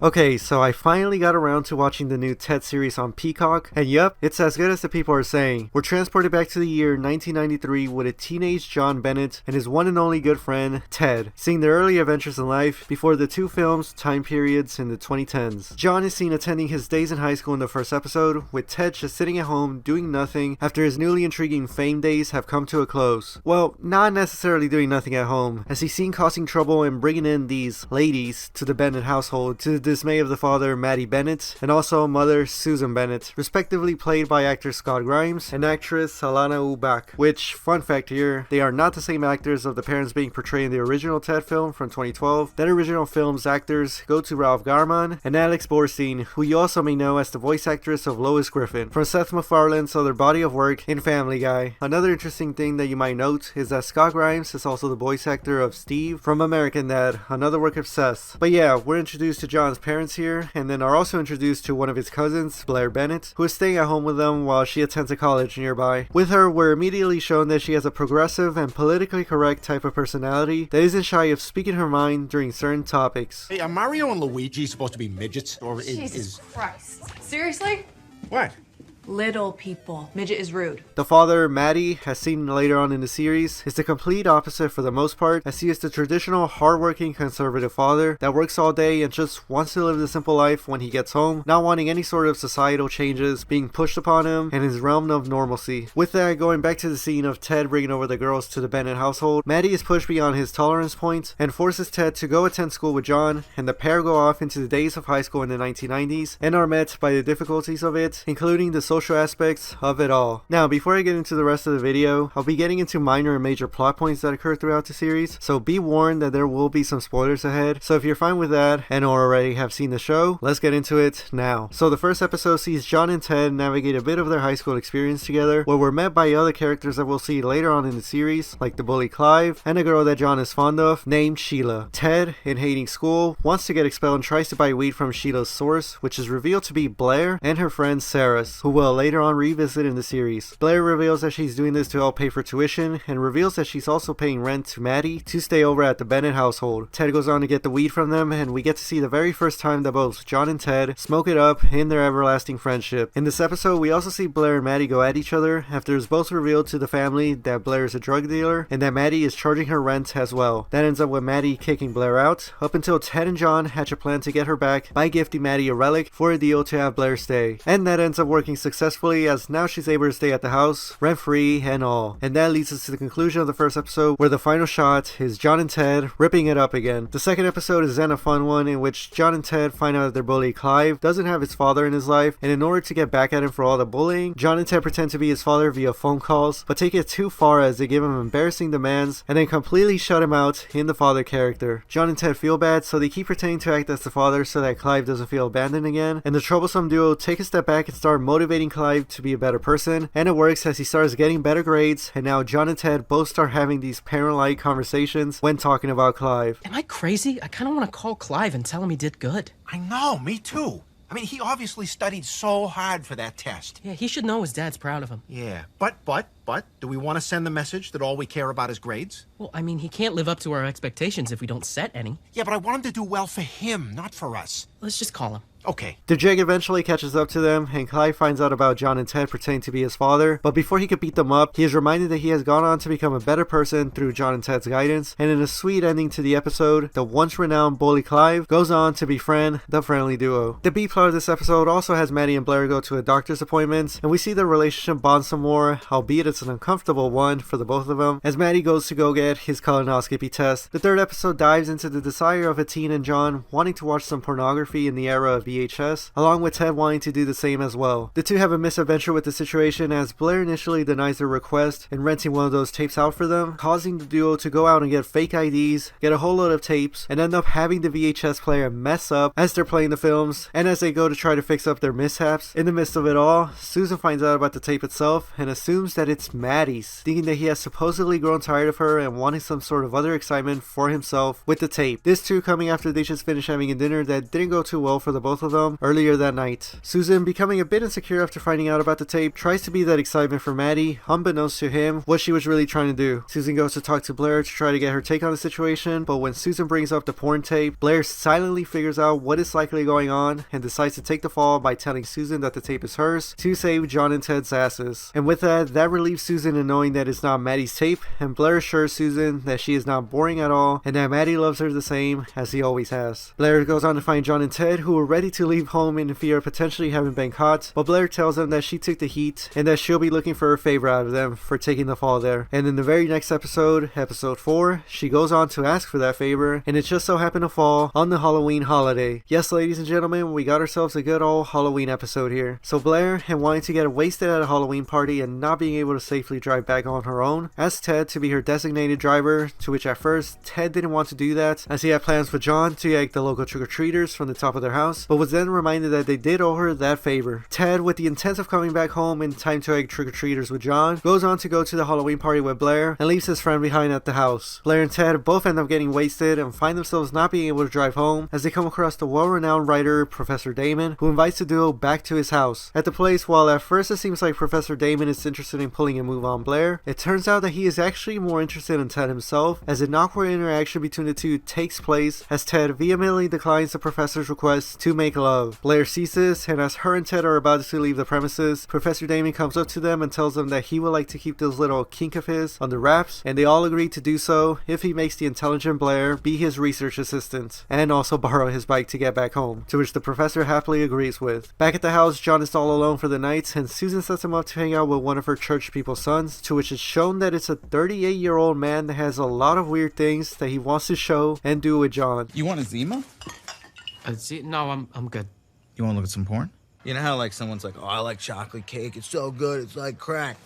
Okay, so I finally got around to watching the new Ted series on Peacock, and yep, it's as good as the people are saying. We're transported back to the year 1993 with a teenage John Bennett and his one and only good friend, Ted, seeing their early adventures in life before the two films' time periods in the 2010s. John is seen attending his days in high school in the first episode, with Ted just sitting at home doing nothing after his newly intriguing fame days have come to a close. Well, not necessarily doing nothing at home, as he's seen causing trouble and bringing in these ladies to the Bennett household to the dismay of the father, Maddie Bennett, and also mother, Susan Bennett, respectively played by actor Scott Grimes and actress Alana Ubach, which, fun fact here, they are not the same actors of the parents being portrayed in the original Ted film from 2012. That original film's actors go to Ralph Garman and Alex Borstein, who you also may know as the voice actress of Lois Griffin from Seth MacFarlane's other body of work in Family Guy. Another interesting thing that you might note is that Scott Grimes is also the voice actor of Steve from American Dad, another work of Seth's. But yeah, we're introduced to John's parents here, and then are also introduced to one of his cousins, Blair Bennett, who is staying at home with them while she attends a college nearby. With her, we're immediately shown that she has a progressive and politically correct type of personality that isn't shy of speaking her mind during certain topics. Hey, are Mario and Luigi supposed to be midgets? Or Jesus Christ. Seriously? What? Little people. Midget is rude. The father, Matty, as seen later on in the series, is the complete opposite for the most part, as he is the traditional hardworking conservative father that works all day and just wants to live the simple life when he gets home, not wanting any sort of societal changes being pushed upon him and his realm of normalcy. With that, going back to the scene of Ted bringing over the girls to the Bennett household, Matty is pushed beyond his tolerance point and forces Ted to go attend school with John, and the pair go off into the days of high school in the 1990s and are met by the difficulties of it, including the social aspects of it all. Now, before I get into the rest of the video, I'll be getting into minor and major plot points that occur throughout the series, so be warned that there will be some spoilers ahead. So if you're fine with that and already have seen the show, let's get into it now. So the first episode sees John and Ted navigate a bit of their high school experience together, where we're met by other characters that we'll see later on in the series, like the bully Clive and a girl that John is fond of named Sheila. Ted, in hating school, wants to get expelled and tries to buy weed from Sheila's source, which is revealed to be Blair and her friend Saris, who will later on revisit in the series. Blair reveals that she's doing this to help pay for tuition and reveals that she's also paying rent to Maddie to stay over at the Bennett household. Ted goes on to get the weed from them, and we get to see the very first time that both John and Ted smoke it up in their everlasting friendship. In this episode, we also see Blair and Maddie go at each other after it's both revealed to the family that Blair is a drug dealer and that Maddie is charging her rent as well. That ends up with Maddie kicking Blair out, up until Ted and John hatch a plan to get her back by gifting Maddie a relic for a deal to have Blair stay. And that ends up working successfully, as now she's able to stay at the house, rent-free and all. And that leads us to the conclusion of the first episode, where the final shot is John and Ted ripping it up again. The second episode is then a fun one, in which John and Ted find out that their bully Clive doesn't have his father in his life, and in order to get back at him for all the bullying, John and Ted pretend to be his father via phone calls, but take it too far as they give him embarrassing demands and then completely shut him out in the father character. John and Ted feel bad, so they keep pretending to act as the father so that Clive doesn't feel abandoned again, and the troublesome duo take a step back and start motivating Clive to be a better person, and it works as he starts getting better grades, and now John and Ted both start having these parent-like conversations when talking about Clive. Am I crazy? I kind of want to call Clive and tell him he did good. I know, me too. I mean, he obviously studied so hard for that test. Yeah, he should know his dad's proud of him. Yeah, but, do we want to send the message that all we care about is grades? Well, I mean, he can't live up to our expectations if we don't set any. Yeah, but I want him to do well for him, not for us. Let's just call him. Okay. The jig eventually catches up to them, and Clive finds out about John and Ted pretending to be his father, but before he could beat them up, he is reminded that he has gone on to become a better person through John and Ted's guidance, and in a sweet ending to the episode, the once renowned bully Clive goes on to befriend the friendly duo. The B plot of this episode also has Maddie and Blair go to a doctor's appointment, and we see their relationship bond some more, albeit it's an uncomfortable one for the both of them, as Maddie goes to go get his colonoscopy test. The third episode dives into the desire of a teen and John wanting to watch some pornography in the era of VHS, along with Ted wanting to do the same as well. The two have a misadventure with the situation, as Blair initially denies their request and renting one of those tapes out for them, causing the duo to go out and get fake IDs, get a whole load of tapes, and end up having the VHS player mess up as they're playing the films, and as they go to try to fix up their mishaps. In the midst of it all, Susan finds out about the tape itself and assumes that it it's Maddie's, thinking that he has supposedly grown tired of her and wanting some sort of other excitement for himself with the tape. This too coming after they just finished having a dinner that didn't go too well for the both of them earlier that night. Susan, becoming a bit insecure after finding out about the tape, tries to be that excitement for Maddie, unbeknownst to him what she was really trying to do. Susan goes to talk to Blair to try to get her take on the situation, but when Susan brings up the porn tape, Blair silently figures out what is likely going on and decides to take the fall by telling Susan that the tape is hers to save John and Ted's asses. And with that relieves Susan in knowing that it's not Maddie's tape, and Blair assures Susan that she is not boring at all and that Maddie loves her the same as he always has. Blair goes on to find John and Ted, who are ready to leave home in fear of potentially having been caught, but Blair tells them that she took the heat and that she'll be looking for a favor out of them for taking the fall there. And in the very next episode, episode 4, she goes on to ask for that favor, and it just so happened to fall on the Halloween holiday. Yes, ladies and gentlemen, we got ourselves a good old Halloween episode here. So Blair, and wanting to get wasted at a Halloween party and not being able to safely drive back on her own, asked Ted to be her designated driver, to which at first Ted didn't want to do that as he had plans with John to egg the local trick-or-treaters from the top of their house, but was then reminded that they did owe her that favor. Ted, with the intent of coming back home in time to egg trick-or-treaters with John, goes on to go to the Halloween party with Blair and leaves his friend behind at the house. Blair and Ted both end up getting wasted and find themselves not being able to drive home as they come across the well-renowned writer Professor Damon, who invites the duo back to his house. At the place, while at first it seems like Professor Damon is interested in pulling a move on Blair, it turns out that he is actually more interested in Ted himself, as an awkward interaction between the two takes place as Ted vehemently declines the professor's request to make love. Blair sees this, and as her and Ted are about to leave the premises, Professor Damon comes up to them and tells them that he would like to keep this little kink of his under wraps, and they all agree to do so if he makes the intelligent Blair be his research assistant, and also borrow his bike to get back home, to which the professor happily agrees with. Back at the house, John is all alone for the night, and Susan sets him up to hang out with one of her church people's sons, to which it's shown that it's a 38-year-old man that has a lot of weird things that he wants to show and do with John. You want a Zima? No, I'm good. You want to look at some porn? You know how like someone's like, oh, I like chocolate cake. It's so good. It's like crack.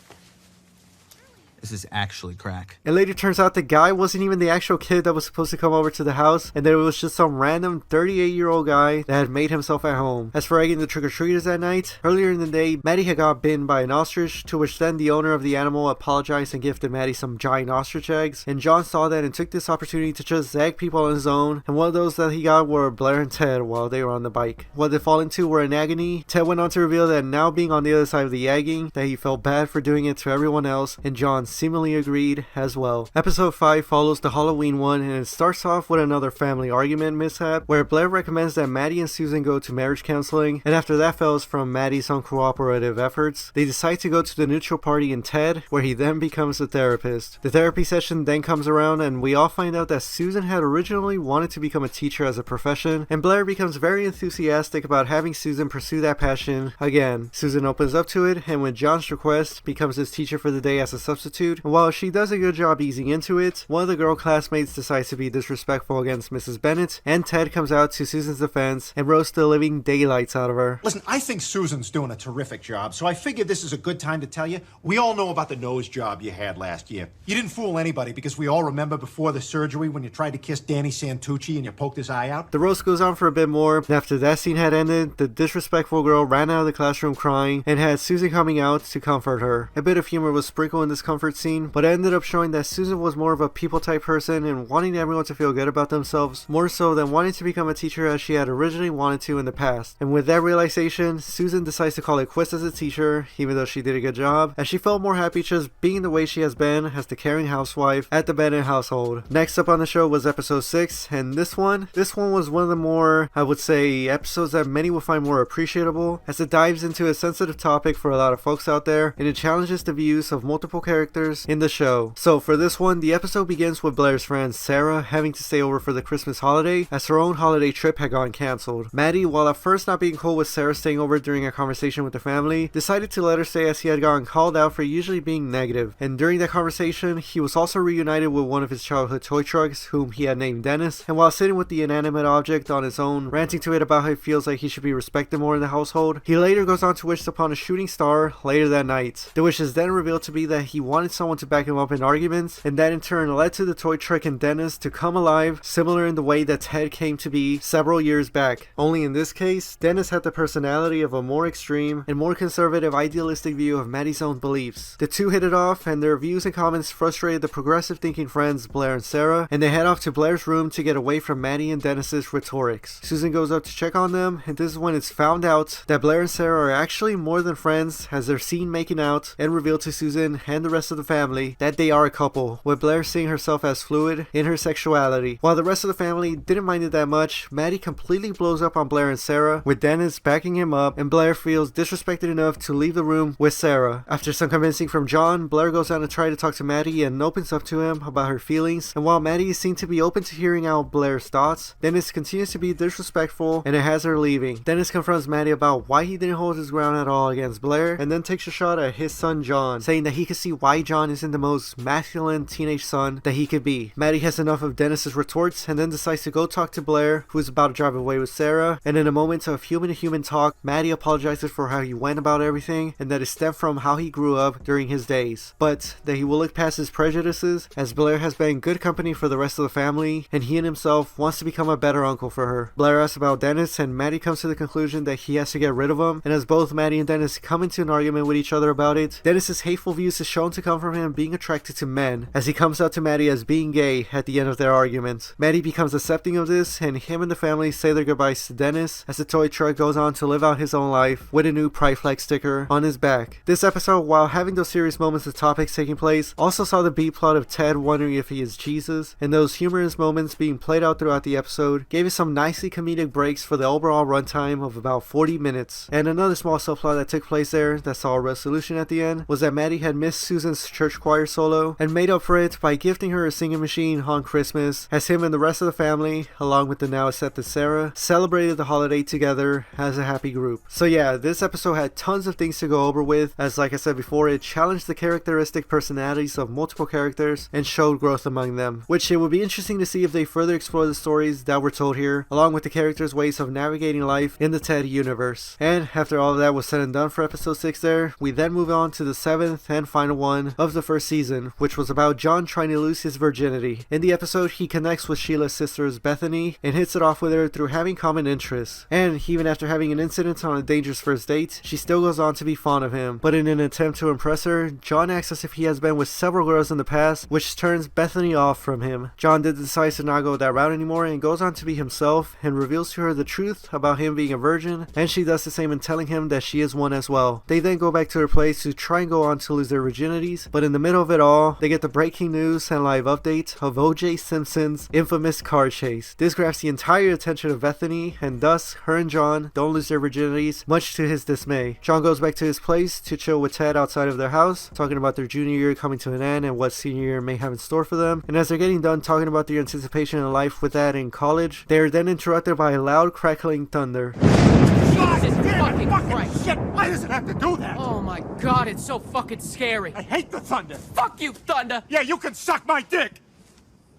This is actually crack. It later turns out the guy wasn't even the actual kid that was supposed to come over to the house, and that it was just some random 38-year-old guy that had made himself at home. As for egging the trick-or-treaters that night, earlier in the day, Maddie had got bitten by an ostrich, to which then the owner of the animal apologized and gifted Maddie some giant ostrich eggs, and John saw that and took this opportunity to just egg people on his own, and one of those that he got were Blair and Ted while they were on the bike. What they fall into were in agony. Ted went on to reveal that now being on the other side of the egging, that he felt bad for doing it to everyone else, and John seemingly agreed as well. Episode 5 follows the Halloween one, and it starts off with another family argument mishap where Blair recommends that Maddie and Susan go to marriage counseling, and after that fails from Maddie's uncooperative efforts, they decide to go to the neutral party in Ted, where he then becomes a therapist. The therapy session then comes around, and we all find out that Susan had originally wanted to become a teacher as a profession, and Blair becomes very enthusiastic about having Susan pursue that passion again. Susan opens up to it, and with John's request, becomes his teacher for the day as a substitute, and while she does a good job easing into it, one of the girl classmates decides to be disrespectful against Mrs. Bennett, and Ted comes out to Susan's defense and roasts the living daylights out of her. Listen, I think Susan's doing a terrific job, so I figured this is a good time to tell you. We all know about the nose job you had last year. You didn't fool anybody because we all remember before the surgery when you tried to kiss Danny Santucci and you poked his eye out. The roast goes on for a bit more, and after that scene had ended, the disrespectful girl ran out of the classroom crying and had Susan coming out to comfort her. A bit of humor was sprinkled in this comfort scene, but it ended up showing that Susan was more of a people type person and wanting everyone to feel good about themselves, more so than wanting to become a teacher as she had originally wanted to in the past. And with that realization, Susan decides to call it quits as a teacher, even though she did a good job, as she felt more happy just being the way she has been as the caring housewife at the Bennett household. Next up on the show was episode 6, and this one was one of the more, I would say, episodes that many would find more appreciable, as it dives into a sensitive topic for a lot of folks out there, and it challenges the views of multiple characters in the show. So for this one, the episode begins with Blair's friend Sarah having to stay over for the Christmas holiday as her own holiday trip had gone cancelled. Maddie, while at first not being cool with Sarah staying over during a conversation with the family, decided to let her stay as he had gotten called out for usually being negative. And during that conversation, he was also reunited with one of his childhood toy trucks, whom he had named Dennis, and while sitting with the inanimate object on his own, ranting to it about how he feels like he should be respected more in the household, he later goes on to wish upon a shooting star later that night. The wish is then revealed to be that he wanted wanted someone to back him up in arguments, and that in turn led to the toy truck and Dennis to come alive, similar in the way that Ted came to be several years back. Only in this case, Dennis had the personality of a more extreme and more conservative idealistic view of Maddie's own beliefs. The two hit it off, and their views and comments frustrated the progressive thinking friends Blair and Sarah, and they head off to Blair's room to get away from Maddie and Dennis's rhetorics. Susan goes up to check on them, and this is when it's found out that Blair and Sarah are actually more than friends, as they're seen making out and revealed to Susan and the rest of the family that they are a couple, with Blair seeing herself as fluid in her sexuality. While the rest of the family didn't mind it that much, Maddie completely blows up on Blair and Sarah, with Dennis backing him up, and Blair feels disrespected enough to leave the room with Sarah. After some convincing from John, Blair goes down to try to talk to Maddie and opens up to him about her feelings, and while Maddie seems to be open to hearing out Blair's thoughts, Dennis continues to be disrespectful, and it has her leaving. Dennis confronts Maddie about why he didn't hold his ground at all against Blair, and then takes a shot at his son John, saying that he could see why John isn't the most masculine teenage son that he could be. Maddie has enough of Dennis's retorts and then decides to go talk to Blair, who's about to drive away with Sarah, and in a moment of human-to-human talk, Maddie apologizes for how he went about everything, and that it stemmed from how he grew up during his days, but that he will look past his prejudices, as Blair has been good company for the rest of the family, and he and himself wants to become a better uncle for her. Blair asks about Dennis, and Maddie comes to the conclusion that he has to get rid of him, and as both Maddie and Dennis come into an argument with each other about it, Dennis's hateful views is shown to come from him being attracted to men, as he comes out to Maddie as being gay at the end of their argument. Maddie becomes accepting of this, and him and the family say their goodbyes to Dennis, as the toy truck goes on to live out his own life with a new Pride Flag sticker on his back. This episode, while having those serious moments of topics taking place, also saw the B-plot of Ted wondering if he is Jesus, and those humorous moments being played out throughout the episode gave it some nicely comedic breaks for the overall runtime of about 40 minutes. And another small subplot that took place there that saw a resolution at the end was that Maddie had missed Susan's church choir solo and made up for it by gifting her a singing machine on Christmas, as him and the rest of the family, along with the now accepted Sarah, celebrated the holiday together as a happy group. So yeah, this episode had tons of things to go over with, as like I said before, it challenged the characteristic personalities of multiple characters and showed growth among them, which it would be interesting to see if they further explore the stories that were told here, along with the characters' ways of navigating life in the Ted universe. And after all of that was said and done for episode 6 there, we then move on to the 7th and final one of the first season, which was about John trying to lose his virginity. In the episode, he connects with Sheila's sisters Bethany and hits it off with her through having common interests. And even after having an incident on a dangerous first date, she still goes on to be fond of him. But in an attempt to impress her, John acts as if he has been with several girls in the past, which turns Bethany off from him. John then decides to not go that route anymore and goes on to be himself and reveals to her the truth about him being a virgin, and she does the same in telling him that she is one as well. They then go back to their place to try and go on to lose their virginities, but in the middle of it all, they get the breaking news and live update of O.J. Simpson's infamous car chase. This grabs the entire attention of Bethany, and thus her and John don't lose their virginities, much to his dismay. John goes back to his place to chill with Ted outside of their house, talking about their junior year coming to an end and what senior year may have in store for them. And as they're getting done talking about their anticipation in life with that in college, they are then interrupted by a loud crackling thunder. Jesus fucking Christ! Shit, why does it have to do that? Oh my god, it's so fucking scary! I hate the thunder. Fuck you, Thunder! Yeah, you can suck my dick.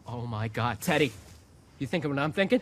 Oh my god, Teddy. You thinking what I'm thinking?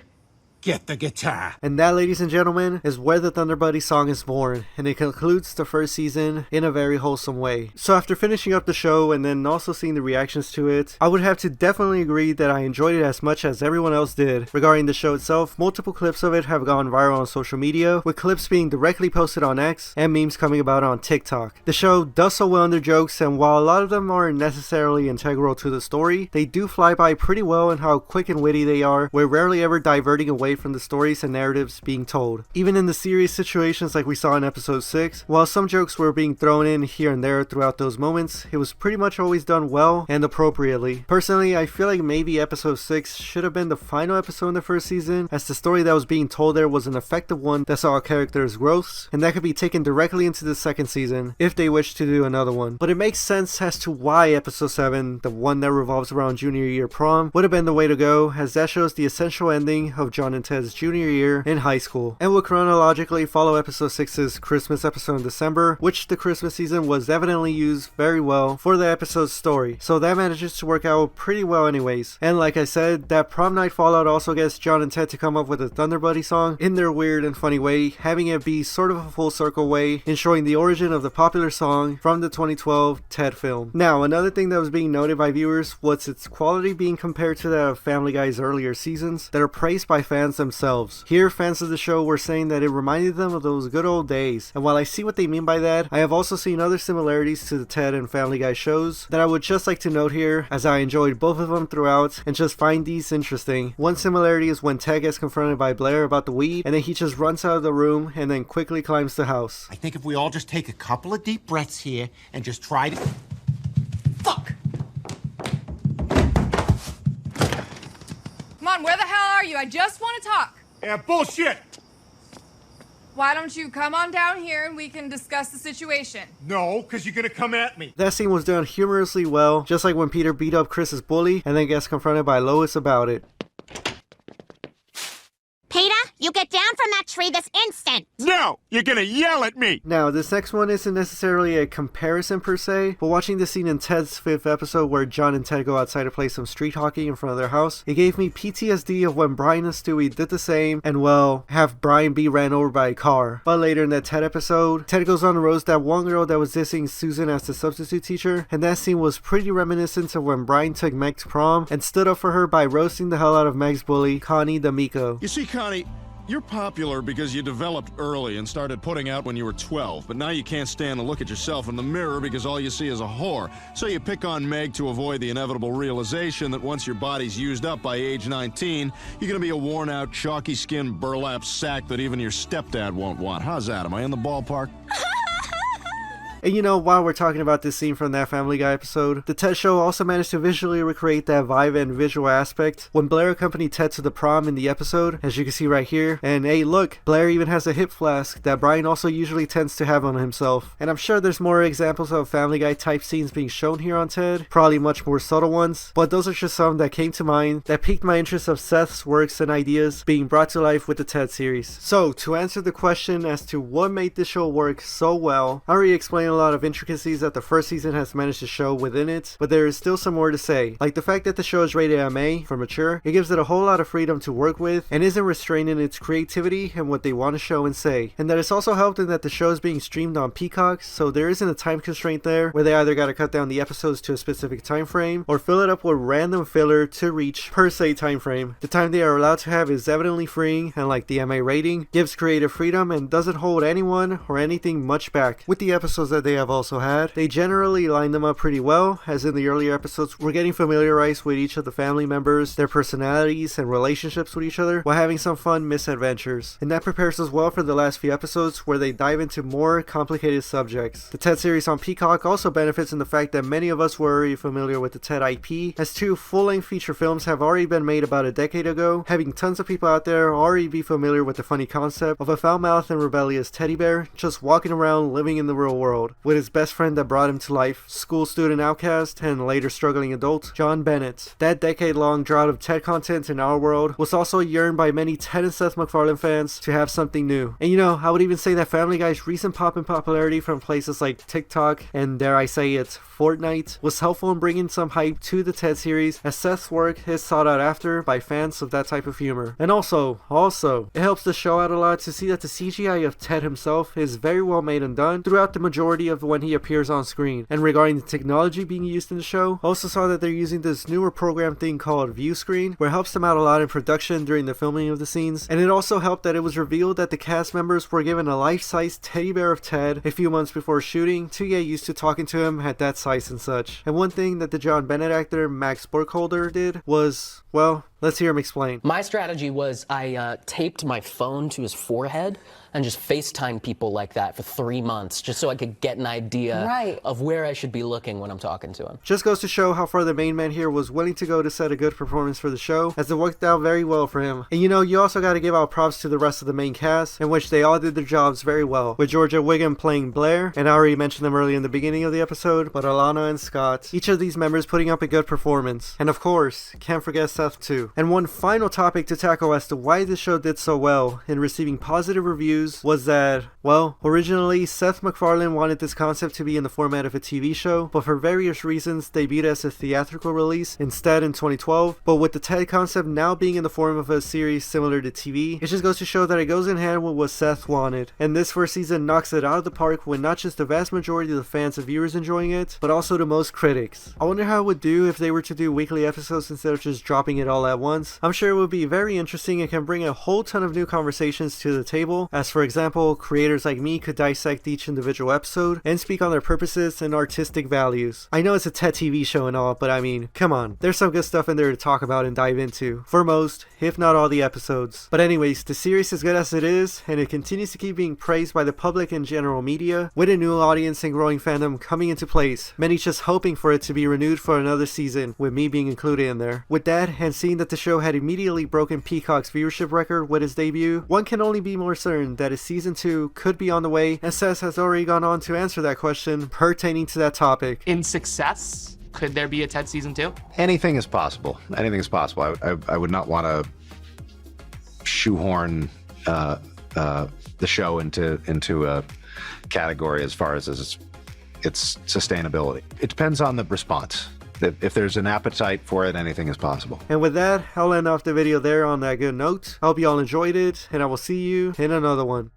Get the guitar. And that, ladies and gentlemen, is where the Thunder Buddy song is born, and it concludes the first season in a very wholesome way. So after finishing up the show and then also seeing the reactions to it, I would have to definitely agree that I enjoyed it as much as everyone else did. Regarding the show itself, multiple clips of it have gone viral on social media, with clips being directly posted on X and memes coming about on TikTok. The show does so well in their jokes, and while a lot of them aren't necessarily integral to the story, they do fly by pretty well in how quick and witty they are, with rarely ever diverting away from the stories and narratives being told. Even in the serious situations like we saw in episode 6, while some jokes were being thrown in here and there throughout those moments, it was pretty much always done well and appropriately. Personally, I feel like maybe episode 6 should have been the final episode in the first season, as the story that was being told there was an effective one that saw a character's growths, and that could be taken directly into the second season if they wish to do another one. But it makes sense as to why episode 7, the one that revolves around junior year prom, would have been the way to go, as that shows the essential ending of John and Ted's junior year in high school, and would chronologically follow episode 6's Christmas episode in December, which the Christmas season was evidently used very well for the episode's story, so that manages to work out pretty well anyways. And like I said, that prom night fallout also gets John and Ted to come up with a Thunder Buddy song in their weird and funny way, having it be sort of a full circle way in showing the origin of the popular song from the 2012 Ted film. Now, another thing that was being noted by viewers was its quality being compared to that of Family Guy's earlier seasons that are praised by fans themselves. Here, fans of the show were saying that it reminded them of those good old days, and while I see what they mean by that, I have also seen other similarities to the Ted and Family Guy shows that I would just like to note here, as I enjoyed both of them throughout and just find these interesting. One similarity is when Ted gets confronted by Blair about the weed, and then he just runs out of the room and then quickly climbs the house. I think if we all just take a couple of deep breaths here and just try to... Fuck! Come on, where the hell are you? I just want to talk. Yeah, bullshit! Why don't you come on down here and we can discuss the situation? No, because you're gonna come at me. That scene was done humorously well, just like when Peter beat up Chris's bully and then gets confronted by Lois about it. Peter, you get down from that tree this instant! No! You're gonna yell at me! Now, this next one isn't necessarily a comparison per se, but watching the scene in Ted's 5th episode where John and Ted go outside to play some street hockey in front of their house, it gave me PTSD of when Brian and Stewie did the same and, well, have Brian be ran over by a car. But later in that Ted episode, Ted goes on to roast that one girl that was dissing Susan as the substitute teacher, and that scene was pretty reminiscent of when Brian took Meg to prom and stood up for her by roasting the hell out of Meg's bully, Connie D'Amico. You see, Connie, you're popular because you developed early and started putting out when you were 12, but now you can't stand to look at yourself in the mirror because all you see is a whore. So you pick on Meg to avoid the inevitable realization that once your body's used up by age 19, you're gonna be a worn-out, chalky-skinned burlap sack that even your stepdad won't want. How's that? Am I in the ballpark? And you know, while we're talking about this scene from that Family Guy episode, the Ted show also managed to visually recreate that vibe and visual aspect when Blair accompanied Ted to the prom in the episode, as you can see right here. And hey, look, Blair even has a hip flask that Brian also usually tends to have on himself. And I'm sure there's more examples of Family Guy type scenes being shown here on Ted, probably much more subtle ones, but those are just some that came to mind that piqued my interest of Seth's works and ideas being brought to life with the Ted series. So, to answer the question as to what made this show work so well, I already explained a lot of intricacies that the first season has managed to show within it, but there is still some more to say. Like the fact that the show is rated MA for mature, it gives it a whole lot of freedom to work with and isn't restrained in its creativity and what they want to show and say. And that it's also helped in that the show is being streamed on Peacock, so there isn't a time constraint there where they either gotta cut down the episodes to a specific time frame or fill it up with random filler to reach per se time frame. The time they are allowed to have is evidently freeing, and like the MA rating, gives creative freedom and doesn't hold anyone or anything much back. With the episodes that they have also had, they generally line them up pretty well, as in the earlier episodes we're getting familiarized with each of the family members, their personalities and relationships with each other, while having some fun misadventures. And that prepares us well for the last few episodes where they dive into more complicated subjects. The Ted series on Peacock also benefits in the fact that many of us were already familiar with the Ted IP, as 2 full-length feature films have already been made about a decade ago, having tons of people out there already be familiar with the funny concept of a foul-mouthed and rebellious teddy bear just walking around living in the real world, with his best friend that brought him to life, school student outcast and later struggling adult, John Bennett. That decade-long drought of Ted content in our world was also yearned by many Ted and Seth MacFarlane fans to have something new. And you know, I would even say that Family Guy's recent pop in popularity from places like TikTok and, dare I say it, Fortnite was helpful in bringing some hype to the Ted series, as Seth's work is sought out after by fans of that type of humor. And also, it helps the show out a lot to see that the CGI of Ted himself is very well made and done throughout the majority of when he appears on screen. And regarding the technology being used in the show, also saw that they're using this newer program thing called View Screen, where it helps them out a lot in production during the filming of the scenes. And it also helped that it was revealed that the cast members were given a life-size teddy bear of Ted a few months before shooting to get used to talking to him at that size and such. And one thing that the John Bennett actor Max Burkholder did was, well, let's hear him explain. My strategy was I taped my phone to his forehead and just FaceTime people like that for 3 months, just so I could get an idea of where I should be looking when I'm talking to him. Just goes to show how far the main man here was willing to go to set a good performance for the show, as it worked out very well for him. And you know, you also gotta give out props to the rest of the main cast, in which they all did their jobs very well, with Georgia Wiggum playing Blair, and I already mentioned them early in the beginning of the episode, but Alana and Scott, each of these members putting up a good performance. And of course, can't forget Seth Seth too. And one final topic to tackle as to why this show did so well in receiving positive reviews was that, well, originally Seth MacFarlane wanted this concept to be in the format of a TV show, but for various reasons debuted as a theatrical release instead in 2012. But with the TED concept now being in the form of a series similar to TV, it just goes to show that it goes in hand with what Seth wanted. And this first season knocks it out of the park with not just the vast majority of the fans and viewers enjoying it, but also the most critics. I wonder how it would do if they were to do weekly episodes instead of just dropping it all at once. I'm sure it would be very interesting and can bring a whole ton of new conversations to the table, as for example, creators like me could dissect each individual episode and speak on their purposes and artistic values. I know it's a TED TV show and all, but I mean, come on, there's some good stuff in there to talk about and dive into, for most, if not all the episodes. But anyways, the series is good as it is, and it continues to keep being praised by the public and general media, with a new audience and growing fandom coming into place, many just hoping for it to be renewed for another season, with me being included in there. With that, and seeing that the show had immediately broken Peacock's viewership record with its debut, one can only be more certain that a season 2 could be on the way, and Seth has already gone on to answer that question pertaining to that topic. In success, could there be a TED season 2? Anything is possible. Anything is possible. I would not want to shoehorn the show into a category as far as its sustainability. It depends on the response. If there's an appetite for it, anything is possible. And with that, I'll end off the video there on that good note. I hope you all enjoyed it, and I will see you in another one.